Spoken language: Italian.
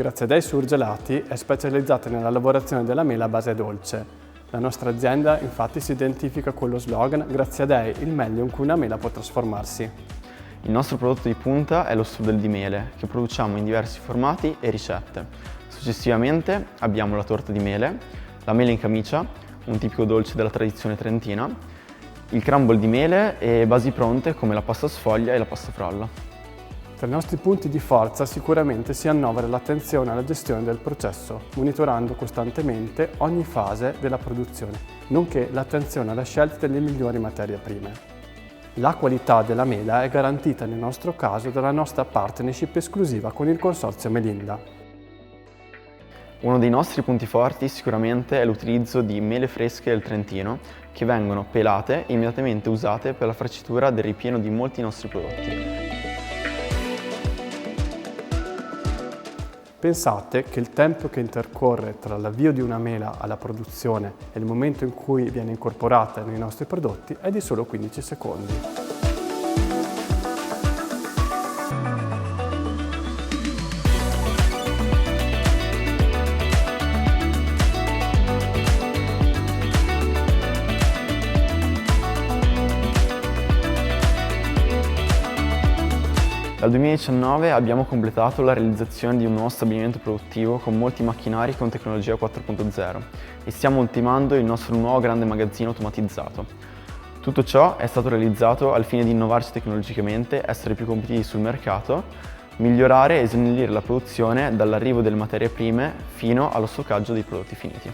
grazie a Dei Surgelati, è specializzata nella lavorazione della mela a base dolce. La nostra azienda infatti si identifica con lo slogan "Grazie a Dei, il meglio in cui una mela può trasformarsi". Il nostro prodotto di punta è lo strudel di mele, che produciamo in diversi formati e ricette. Successivamente abbiamo la torta di mele, la mela in camicia, un tipico dolce della tradizione trentina, il crumble di mele e basi pronte come la pasta sfoglia e la pasta frolla. Tra i nostri punti di forza sicuramente si annovera l'attenzione alla gestione del processo, monitorando costantemente ogni fase della produzione, nonché l'attenzione alla scelta delle migliori materie prime. La qualità della mela è garantita nel nostro caso dalla nostra partnership esclusiva con il Consorzio Melinda. Uno dei nostri punti forti sicuramente è l'utilizzo di mele fresche del Trentino che vengono pelate e immediatamente usate per la farcitura del ripieno di molti nostri prodotti. Pensate che il tempo che intercorre tra l'avvio di una mela alla produzione e il momento in cui viene incorporata nei nostri prodotti è di solo 15 secondi. Dal 2019 abbiamo completato la realizzazione di un nuovo stabilimento produttivo con molti macchinari con tecnologia 4.0 e stiamo ultimando il nostro nuovo grande magazzino automatizzato. Tutto ciò è stato realizzato al fine di innovarci tecnologicamente, essere più competitivi sul mercato, migliorare e snellire la produzione dall'arrivo delle materie prime fino allo stoccaggio dei prodotti finiti.